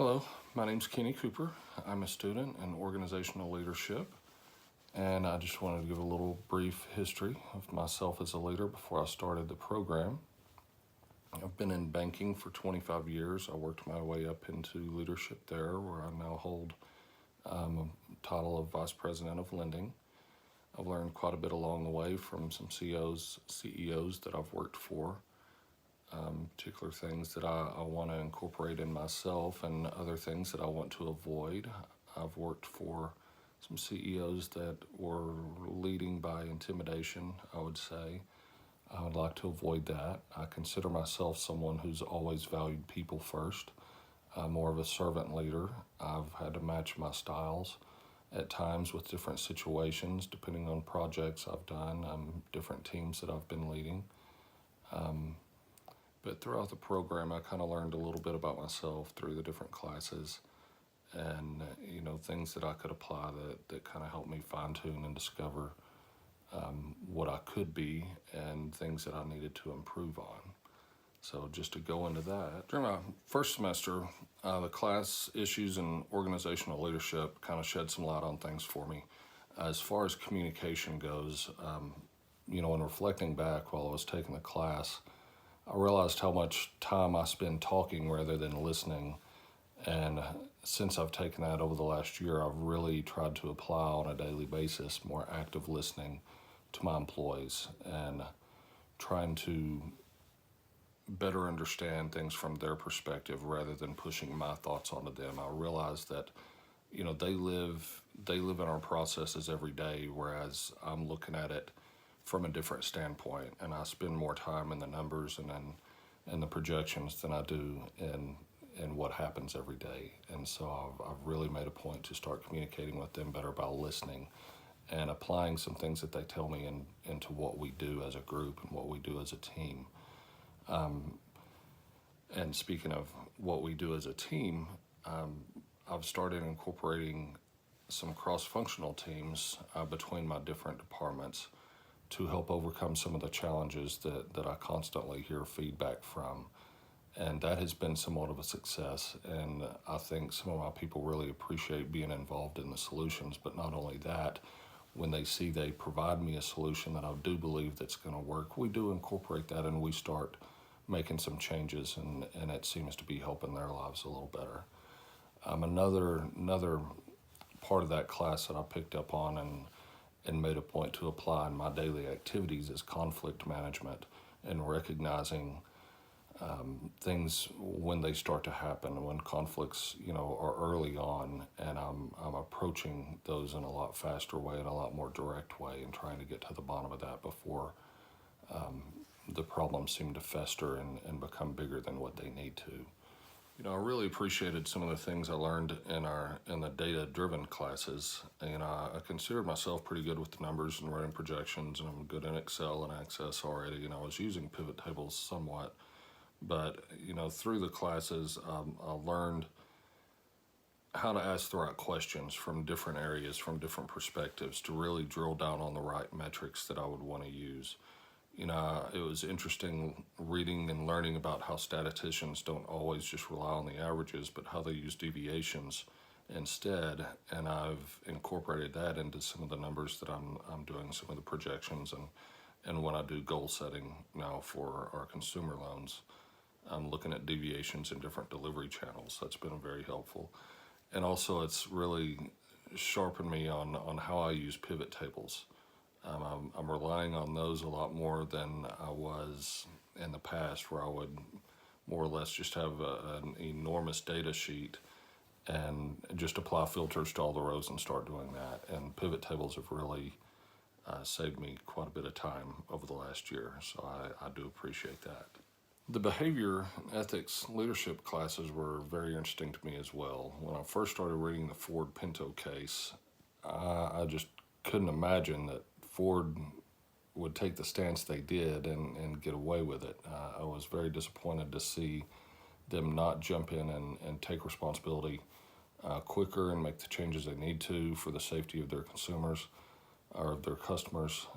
Hello, my name's Kenny Cooper. I'm a student in organizational leadership, and I just wanted to give a little brief history of myself as a leader before I started the program. I've been in banking for 25 years. I worked my way up into leadership there, where I now hold a title of Vice President of Lending. I've learned quite a bit along the way from some CEOs that I've worked for. Particular things that I want to incorporate in myself and other things that I want to avoid. I've worked for some CEOs that were leading by intimidation, I would say. I would like to avoid that. I consider myself someone who's always valued people first. I'm more of a servant leader. I've had to match my styles at times with different situations, depending on projects I've done, different teams that I've been leading. But throughout the program, I kind of learned a little bit about myself through the different classes and, things that I could apply that kind of helped me fine tune and discover what I could be and things that I needed to improve on. So just to go into that, during my first semester, the class issues and organizational leadership kind of shed some light on things for me. As far as communication goes, in reflecting back while I was taking the class, I realized how much time I spend talking rather than listening. And since I've taken that over the last year, I've really tried to apply on a daily basis more active listening to my employees and trying to better understand things from their perspective rather than pushing my thoughts onto them. I realize that, they live in our processes every day, whereas I'm looking at it from a different standpoint, and I spend more time in the numbers and the projections than I do in what happens every day. And so I've really made a point to start communicating with them better by listening and applying some things that they tell me into what we do as a group and what we do as a team. And speaking of what we do as a team, I've started incorporating some cross-functional teams between my different departments to help overcome some of the challenges that I constantly hear feedback from. And that has been somewhat of a success. And I think some of my people really appreciate being involved in the solutions. But not only that, when they see they provide me a solution that I do believe that's going to work, we do incorporate that and we start making some changes, and it seems to be helping their lives a little better. Another part of that class that I picked up on and made a point to apply in my daily activities is conflict management and recognizing things when they start to happen, when conflicts, are early on, and I'm approaching those in a lot faster way and a lot more direct way and trying to get to the bottom of that before the problems seem to fester and become bigger than what they need to. I really appreciated some of the things I learned in the data-driven classes. I considered myself pretty good with the numbers and running projections, and I'm good in Excel and Access already, and I was using pivot tables somewhat. But, through the classes, I learned how to ask the right questions from different areas, from different perspectives, to really drill down on the right metrics that I would want to use. It was interesting reading and learning about how statisticians don't always just rely on the averages, but how they use deviations instead. And I've incorporated that into some of the numbers that I'm doing, some of the projections, and when I do goal setting now for our consumer loans, I'm looking at deviations in different delivery channels. That's been very helpful. And also it's really sharpened me on how I use pivot tables. I'm relying on those a lot more than I was in the past, where I would more or less just have an enormous data sheet and just apply filters to all the rows and start doing that. And pivot tables have really saved me quite a bit of time over the last year, so I do appreciate that. The behavior, ethics, leadership classes were very interesting to me as well. When I first started reading the Ford Pinto case, I just couldn't imagine that Ford would take the stance they did and get away with it. I was very disappointed to see them not jump in and take responsibility quicker and make the changes they need to for the safety of their consumers or of their customers.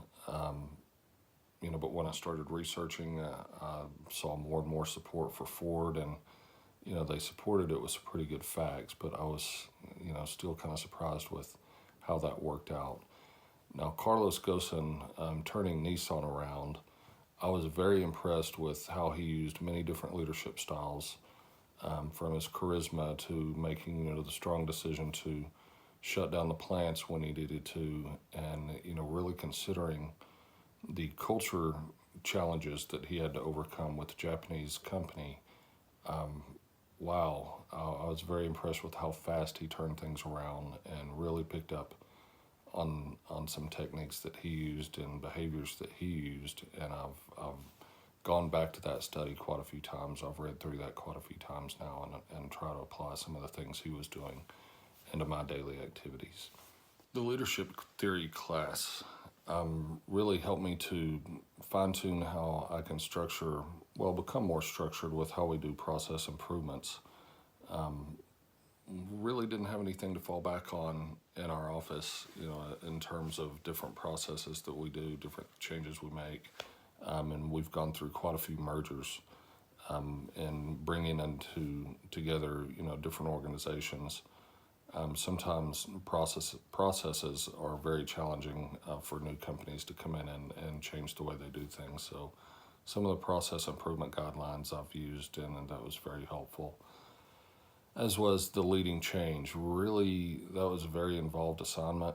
But when I started researching, I saw more and more support for Ford, and they supported it with some pretty good facts, but I was, still kind of surprised with how that worked out. Now, Carlos Ghosn, turning Nissan around, I was very impressed with how he used many different leadership styles, from his charisma to making, the strong decision to shut down the plants when he needed to, and, really considering the culture challenges that he had to overcome with the Japanese company. Wow, I was very impressed with how fast he turned things around and really picked up on some techniques that he used and behaviors that he used. And I've gone back to that study quite a few times. I've read through that quite a few times now, and try to apply some of the things he was doing into my daily activities. The leadership theory class really helped me to fine tune how I can become more structured with how we do process improvements. Really didn't have anything to fall back on in our office, in terms of different processes that we do, different changes we make. And we've gone through quite a few mergers, and bringing together, different organizations. Sometimes processes are very challenging for new companies to come in and change the way they do things. So some of the process improvement guidelines I've used, and that was very helpful. As was the leading change. Really, that was a very involved assignment,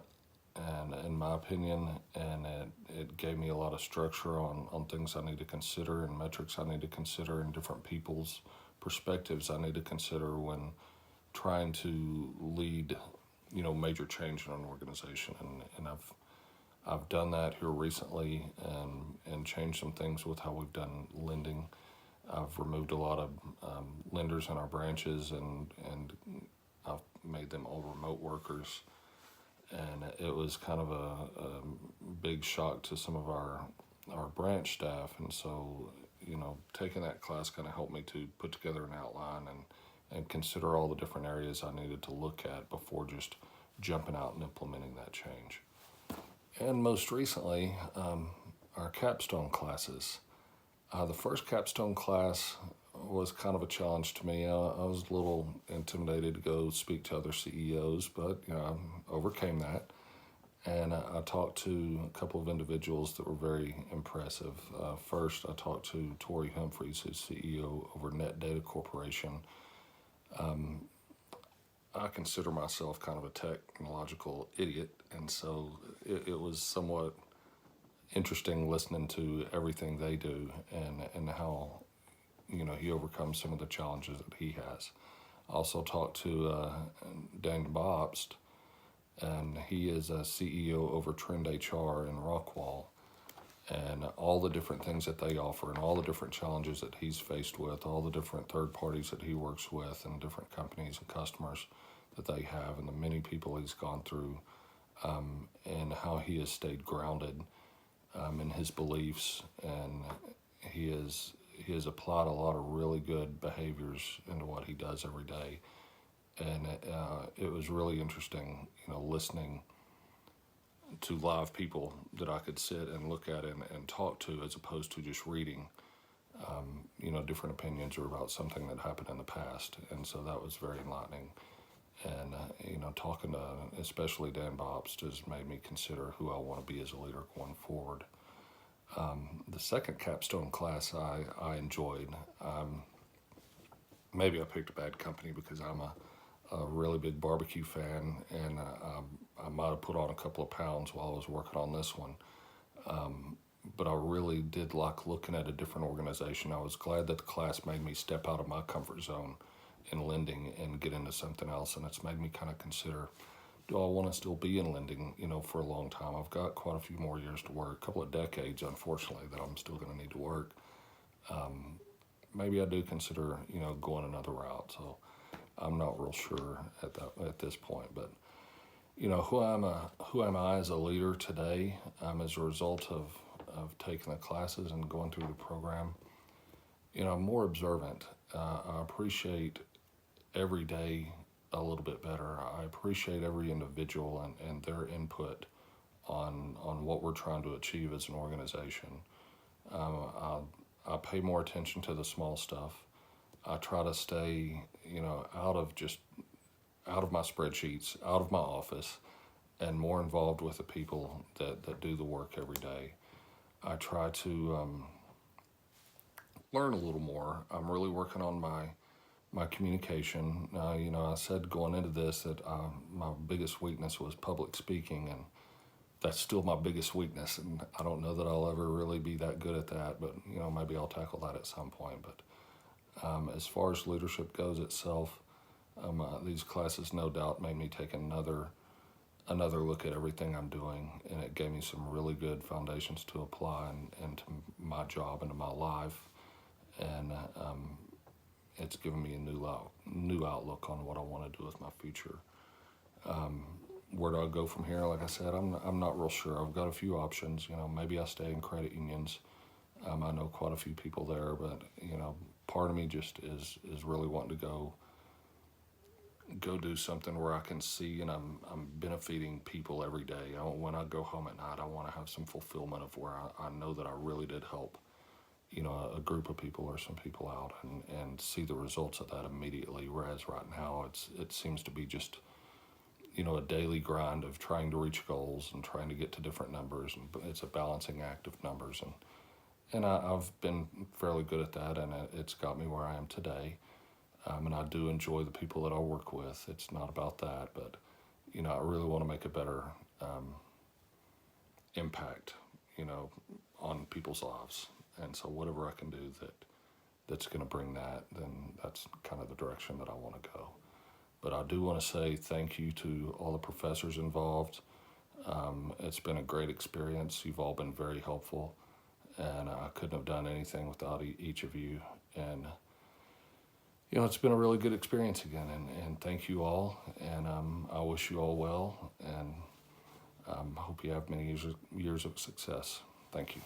and in my opinion, and it gave me a lot of structure on things I need to consider and metrics I need to consider and different people's perspectives I need to consider when trying to lead, major change in an organization. And I've done that here recently, and changed some things with how we've done lending. I've removed a lot of lenders in our branches, and I've made them all remote workers. And it was kind of a big shock to some of our branch staff. And so, taking that class kind of helped me to put together an outline and consider all the different areas I needed to look at before just jumping out and implementing that change. And most recently, our capstone classes. The first capstone class was kind of a challenge to me. I was a little intimidated to go speak to other CEOs, but I overcame that. And I talked to a couple of individuals that were very impressive. First, I talked to Tori Humphreys, who's CEO over Net Data Corporation. I consider myself kind of a technological idiot, and so it was somewhat interesting listening to everything they do, and how he overcomes some of the challenges that he has. I also talked to Dan Bobst, and he is a CEO over Trend HR in Rockwall, and all the different things that they offer and all the different challenges that he's faced with, all the different third parties that he works with and different companies and customers that they have, and the many people he's gone through, and how he has stayed grounded in his beliefs, and he has applied a lot of really good behaviors into what he does every day. And it was really interesting, listening to live people that I could sit and look at and talk to, as opposed to just reading, different opinions or about something that happened in the past. And so that was very enlightening. And, talking to especially Dan Bobst has made me consider who I want to be as a leader going forward. The second capstone class I enjoyed. Maybe I picked a bad company because I'm a really big barbecue fan, and I might have put on a couple of pounds while I was working on this one. But I really did like looking at a different organization. I was glad that the class made me step out of my comfort zone in lending and get into something else, and it's made me kind of consider, do I want to still be in lending, for a long time? I've got quite a few more years to work, a couple of decades, unfortunately, that I'm still going to need to work. Maybe I do consider, going another route. So I'm not real sure at this point. But, who am I as a leader today, as a result of taking the classes and going through the program? I'm more observant. I appreciate every day a little bit better. I appreciate every individual and their input on what we're trying to achieve as an organization. I pay more attention to the small stuff. I try to stay, out of my spreadsheets, out of my office, and more involved with the people that do the work every day. I try to learn a little more. I'm really working on my communication. I said going into this that my biggest weakness was public speaking, and that's still my biggest weakness. And I don't know that I'll ever really be that good at that, but maybe I'll tackle that at some point. But as far as leadership goes itself, these classes no doubt made me take another look at everything I'm doing, and it gave me some really good foundations to apply into my job and to my life. And it's given me a new outlook on what I want to do with my future. Where do I go from here? Like I said, I'm not real sure. I've got a few options. Maybe I stay in credit unions. I know quite a few people there, but part of me just is really wanting to go do something where I can see and I'm benefiting people every day. When I go home at night, I want to have some fulfillment of where I know that I really did help a group of people or some people out, and see the results of that immediately. Whereas right now it seems to be just a daily grind of trying to reach goals and trying to get to different numbers, and it's a balancing act of numbers, and I've been fairly good at that, and it's got me where I am today. And I do enjoy the people that I work with. It's not about that, but I really want to make a better impact, on people's lives. And so whatever I can do that's going to bring that, then that's kind of the direction that I want to go. But I do want to say thank you to all the professors involved. It's been a great experience. You've all been very helpful, and I couldn't have done anything without each of you. And it's been a really good experience again, and thank you all, and I wish you all well, and hope you have many years of success. Thank you.